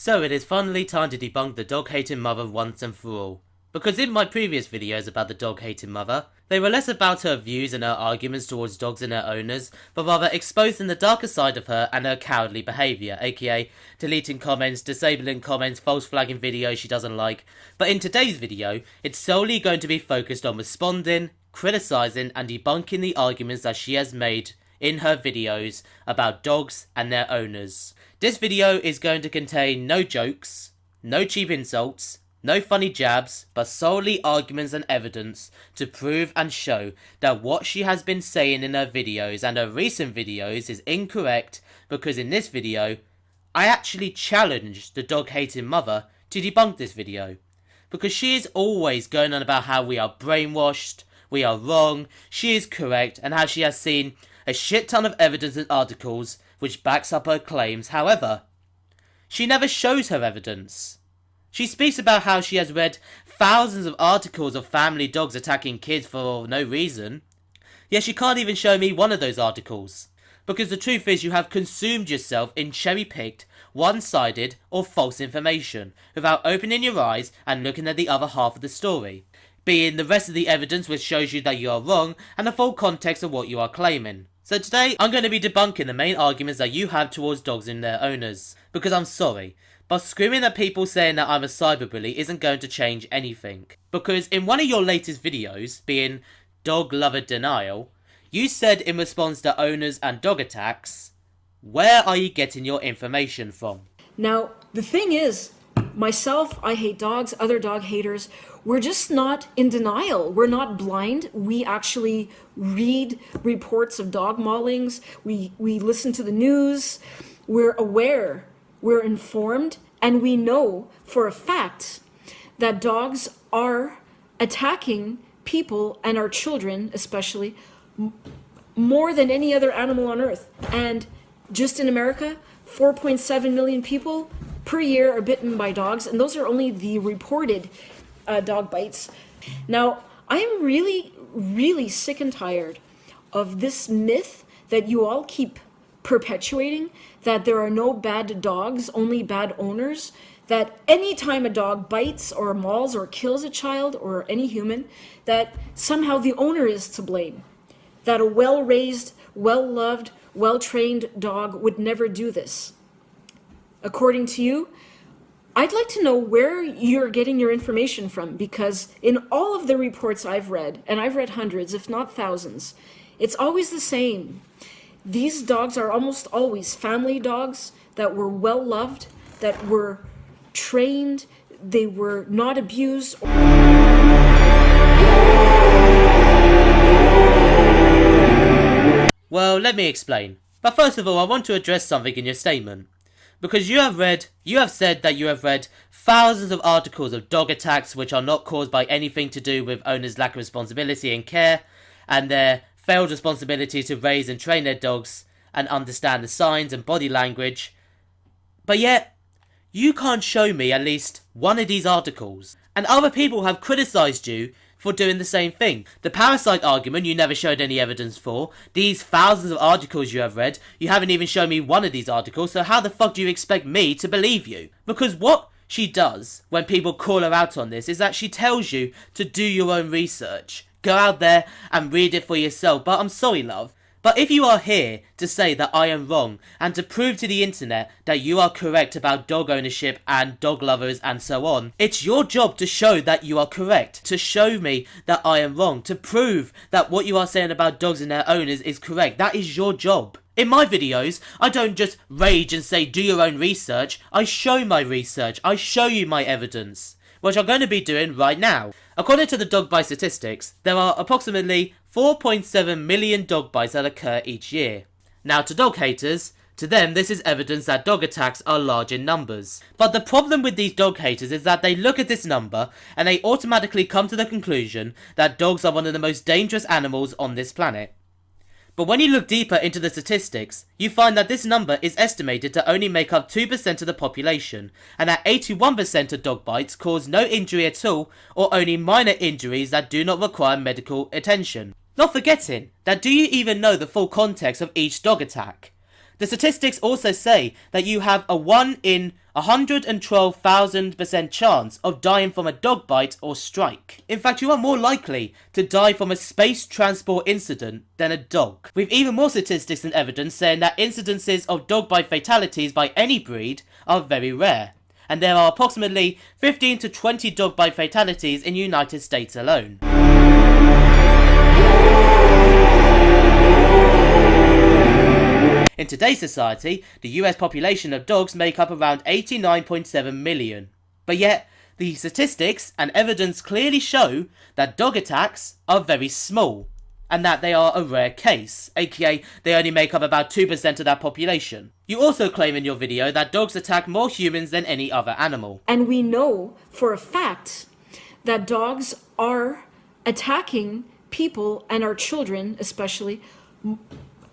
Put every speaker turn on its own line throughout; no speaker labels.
So it is finally time to debunk the dog-hating mother once and for all. Because in my previous videos about the dog-hating mother, they were less about her views and her arguments towards dogs and their owners, but rather exposing the darker side of her and her cowardly behaviour, aka deleting comments, disabling comments, false flagging videos she doesn't like. But in today's video, it's solely going to be focused on responding, criticising and debunking the arguments that she has made in her videos about dogs and their owners. This video is going to contain no jokes, no cheap insults, no funny jabs, but solely arguments and evidence to prove and show that what she has been saying in her videos and her recent videos is incorrect, because in this video, I actually challenged the dog-hating mother to debunk this video. Because she is always going on about how we are brainwashed, we are wrong, she is correct, and how she has seen a shit ton of evidence and articles which backs up her claims. However, she never shows her evidence. She speaks about how she has read thousands of articles of family dogs attacking kids for no reason, yet she can't even show me one of those articles. Because the truth is, you have consumed yourself in cherry-picked, one-sided or false information, without opening your eyes and looking at the other half of the story, being the rest of the evidence which shows you that you are wrong and the full context of what you are claiming. So today, I'm going to be debunking the main arguments that you have towards dogs and their owners. Because I'm sorry, but screaming at people saying that I'm a cyberbully isn't going to change anything. Because in one of your latest videos, being Dog Lover Denial, you said in response to owners and dog attacks, where are you getting your information from?
Now, the thing is, myself, I hate dogs, other dog haters, we're just not in denial. We're not blind. We actually read reports of dog maulings. We listen to the news. We're aware. We're informed. And we know for a fact that dogs are attacking people and our children, especially, more than any other animal on earth. And just in America, 4.7 million people per year are bitten by dogs, and those are only the reported dog bites. Now, I am really sick and tired of this myth that you all keep perpetuating, that there are no bad dogs, only bad owners, that any time a dog bites or mauls or kills a child or any human, that somehow the owner is to blame, that a well-raised, well-loved, well-trained dog would never do this. According to you, I'd like to know where you're getting your information from, because in all of the reports I've read, and I've read hundreds, if not thousands, it's always the same. These dogs are almost always family dogs that were well loved, that were trained, they were not abused.
Well, let me explain. But first of all, I want to address something in your statement. Because you have said that you have read thousands of articles of dog attacks which are not caused by anything to do with owners' lack of responsibility and care, and their failed responsibility to raise and train their dogs and understand the signs and body language. But yet, you can't show me at least one of these articles. And other people have criticised you for doing the same thing. The parasite argument you never showed any evidence for. These thousands of articles you have read, you haven't even shown me one of these articles, so how the fuck do you expect me to believe you? Because what she does when people call her out on this is that she tells you to do your own research. Go out there and read it for yourself. But I'm sorry, love, but if you are here to say that I am wrong and to prove to the internet that you are correct about dog ownership and dog lovers and so on, it's your job to show that you are correct, to show me that I am wrong, to prove that what you are saying about dogs and their owners is correct. That is your job. In my videos, I don't just rage and say do your own research. I show my research. I show you my evidence, which I'm going to be doing right now. According to the dog bite statistics, there are approximately 4.7 million dog bites that occur each year. Now, to dog haters, to them this is evidence that dog attacks are large in numbers. But the problem with these dog haters is that they look at this number and they automatically come to the conclusion that dogs are one of the most dangerous animals on this planet. But when you look deeper into the statistics, you find that this number is estimated to only make up 2% of the population, and that 81% of dog bites cause no injury at all, or only minor injuries that do not require medical attention. Not forgetting that, do you even know the full context of each dog attack? The statistics also say that you have a 1 in 112,000% chance of dying from a dog bite or strike. In fact, you are more likely to die from a space transport incident than a dog. With even more statistics and evidence saying that incidences of dog bite fatalities by any breed are very rare. And there are approximately 15 to 20 dog bite fatalities in the United States alone. In today's society, the US population of dogs make up around 89.7 million. But yet, the statistics and evidence clearly show that dog attacks are very small, and that they are a rare case, aka they only make up about 2% of that population. You also claim in your video that dogs attack more humans than any other animal.
And we know for a fact that dogs are attacking people and our children especially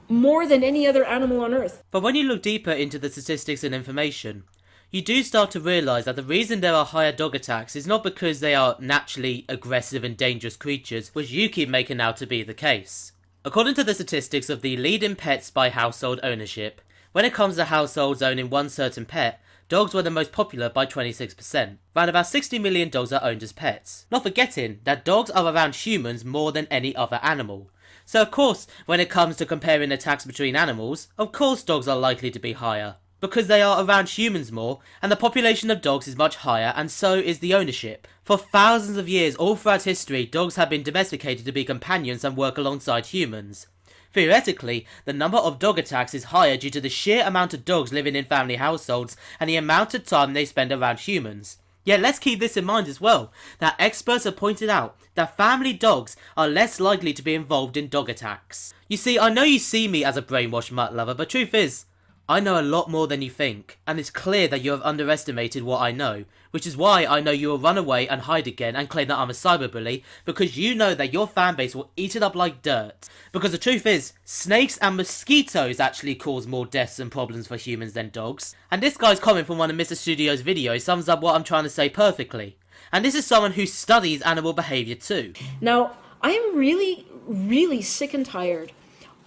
more than any other animal on earth.
But when you look deeper into the statistics and information, you do start to realise that the reason there are higher dog attacks is not because they are naturally aggressive and dangerous creatures, which you keep making out to be the case. According to the statistics of the leading pets by household ownership, when it comes to households owning one certain pet, dogs were the most popular by 26%. Around about 60 million dogs are owned as pets. Not forgetting that dogs are around humans more than any other animal. So of course, when it comes to comparing attacks between animals, of course dogs are likely to be higher. Because they are around humans more, and the population of dogs is much higher, and so is the ownership. For thousands of years, all throughout history, dogs have been domesticated to be companions and work alongside humans. Theoretically, the number of dog attacks is higher due to the sheer amount of dogs living in family households and the amount of time they spend around humans. Yet let's keep this in mind as well, that experts have pointed out that family dogs are less likely to be involved in dog attacks. You see, I know you see me as a brainwashed mutt lover, but truth is, I know a lot more than you think, and it's clear that you have underestimated what I know, which is why I know you will run away and hide again and claim that I'm a cyberbully, because you know that your fanbase will eat it up like dirt. Because the truth is, snakes and mosquitoes actually cause more deaths and problems for humans than dogs. And this guy's comment from one of Mr. Studio's videos sums up what I'm trying to say perfectly. And this is someone who studies animal behaviour too.
Now, I am really sick and tired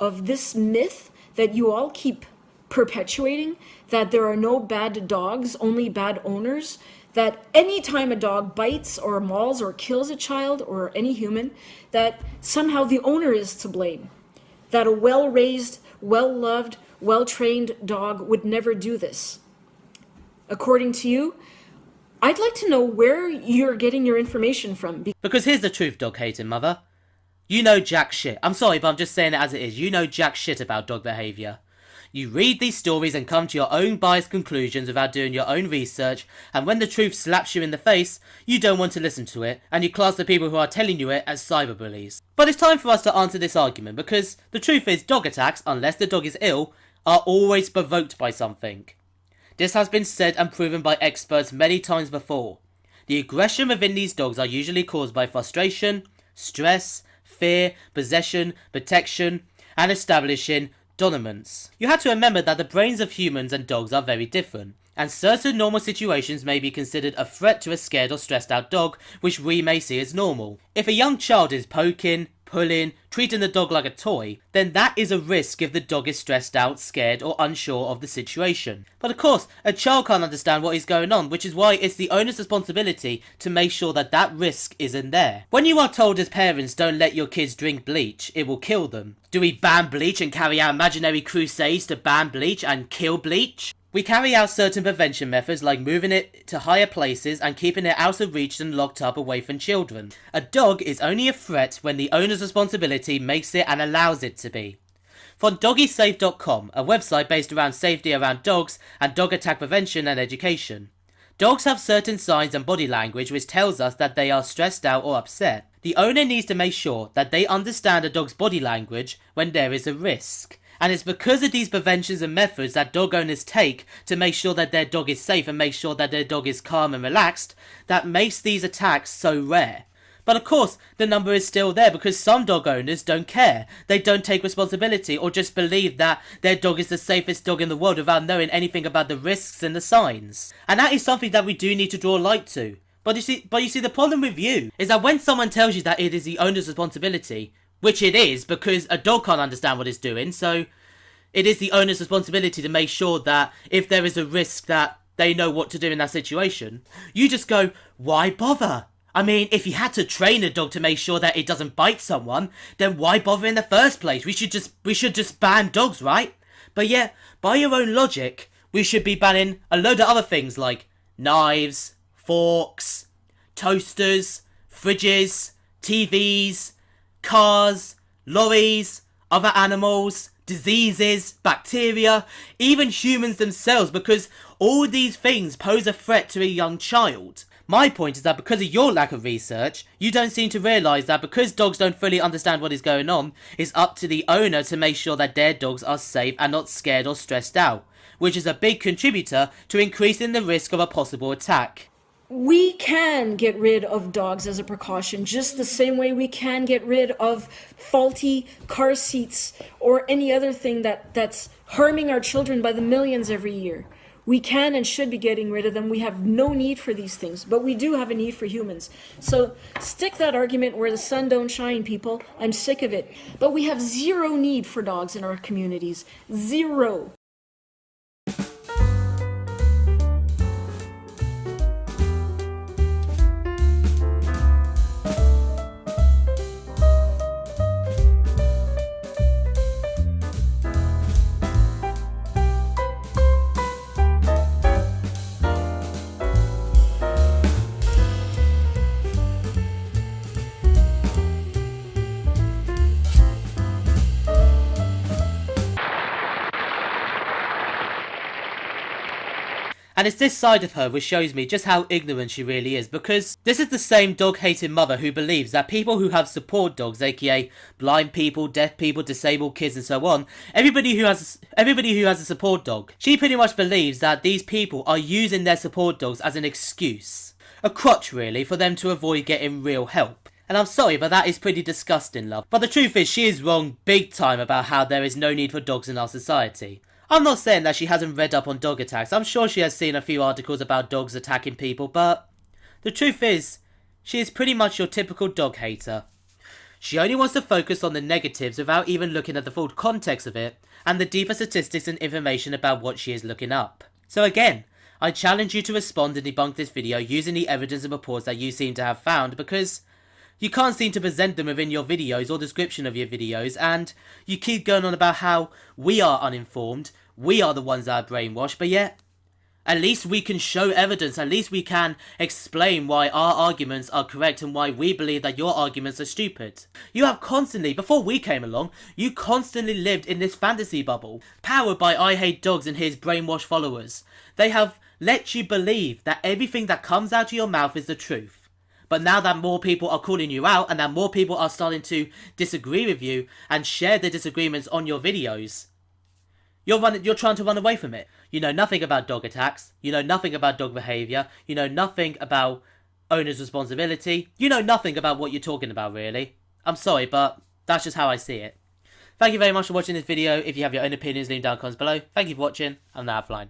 of this myth that you all keep perpetuating, that there are no bad dogs, only bad owners, that any time a dog bites or mauls or kills a child or any human, that somehow the owner is to blame. That a well-raised, well-loved, well-trained dog would never do this. According to you, I'd like to know where you're getting your information from.
Because here's the truth, dog-hating mother. You know jack shit. I'm sorry, but I'm just saying it as it is. You know jack shit about dog behaviour. You read these stories and come to your own biased conclusions without doing your own research, and when the truth slaps you in the face, you don't want to listen to it, and you class the people who are telling you it as cyberbullies. But it's time for us to answer this argument, because the truth is dog attacks, unless the dog is ill, are always provoked by something. This has been said and proven by experts many times before. The aggression within these dogs are usually caused by frustration, stress, fear, possession, protection, and establishing dominance. You have to remember that the brains of humans and dogs are very different, and certain normal situations may be considered a threat to a scared or stressed out dog, which we may see as normal. If a young child is poking, pulling, treating the dog like a toy, then that is a risk if the dog is stressed out, scared, or unsure of the situation. But of course, a child can't understand what is going on, which is why it's the owner's responsibility to make sure that that risk isn't there. When you are told as parents, don't let your kids drink bleach, it will kill them. Do we ban bleach and carry out imaginary crusades to ban bleach and kill bleach? We carry out certain prevention methods like moving it to higher places and keeping it out of reach and locked up away from children. A dog is only a threat when the owner's responsibility makes it and allows it to be. From doggysafe.com, a website based around safety around dogs and dog attack prevention and education. Dogs have certain signs and body language which tells us that they are stressed out or upset. The owner needs to make sure that they understand a dog's body language when there is a risk. And it's because of these preventions and methods that dog owners take to make sure that their dog is safe and make sure that their dog is calm and relaxed that makes these attacks so rare. But of course, the number is still there because some dog owners don't care. They don't take responsibility or just believe that their dog is the safest dog in the world without knowing anything about the risks and the signs. And that is something that we do need to draw light to. But you see, the problem with you is that when someone tells you that it is the owner's responsibility, which it is, because a dog can't understand what it's doing, so it is the owner's responsibility to make sure that if there is a risk that they know what to do in that situation. You just go, why bother? I mean, if you had to train a dog to make sure that it doesn't bite someone, then why bother in the first place? We should just ban dogs, right? But yeah, by your own logic, we should be banning a load of other things like knives, forks, toasters, fridges, TVs, cars, lorries, other animals, diseases, bacteria, even humans themselves, because all these things pose a threat to a young child. My point is that because of your lack of research, you don't seem to realise that because dogs don't fully understand what is going on, it's up to the owner to make sure that their dogs are safe and not scared or stressed out, which is a big contributor to increasing the risk of a possible attack.
We can get rid of dogs as a precaution, just the same way we can get rid of faulty car seats or any other thing that's harming our children by the millions every year. We can and should be getting rid of them. We have no need for these things, but we do have a need for humans. So stick that argument where the sun don't shine, people. I'm sick of it. But we have zero need for dogs in our communities. Zero.
And it's this side of her which shows me just how ignorant she really is, because this is the same dog-hating mother who believes that people who have support dogs, aka blind people, deaf people, disabled kids and so on, everybody who has a support dog, she pretty much believes that these people are using their support dogs as an excuse. A crutch really, for them to avoid getting real help. And I'm sorry, but that is pretty disgusting, love. But the truth is, she is wrong big time about how there is no need for dogs in our society. I'm not saying that she hasn't read up on dog attacks. I'm sure she has seen a few articles about dogs attacking people, but the truth is, she is pretty much your typical dog hater. She only wants to focus on the negatives without even looking at the full context of it and the deeper statistics and information about what she is looking up. So again, I challenge you to respond and debunk this video using the evidence and reports that you seem to have found, because you can't seem to present them within your videos or description of your videos, and you keep going on about how we are uninformed, we are the ones that are brainwashed, but yet, at least we can show evidence, at least we can explain why our arguments are correct and why we believe that your arguments are stupid. You have constantly, before we came along, you constantly lived in this fantasy bubble, powered by I Hate Dogs and his brainwashed followers. They have let you believe that everything that comes out of your mouth is the truth. But now that more people are calling you out and that more people are starting to disagree with you and share their disagreements on your videos, you're trying to run away from it. You know nothing about dog attacks. You know nothing about dog behaviour. You know nothing about owner's responsibility. You know nothing about what you're talking about, really. I'm sorry, but that's just how I see it. Thank you very much for watching this video. If you have your own opinions, leave them down in the comments below. Thank you for watching. I'm now offline.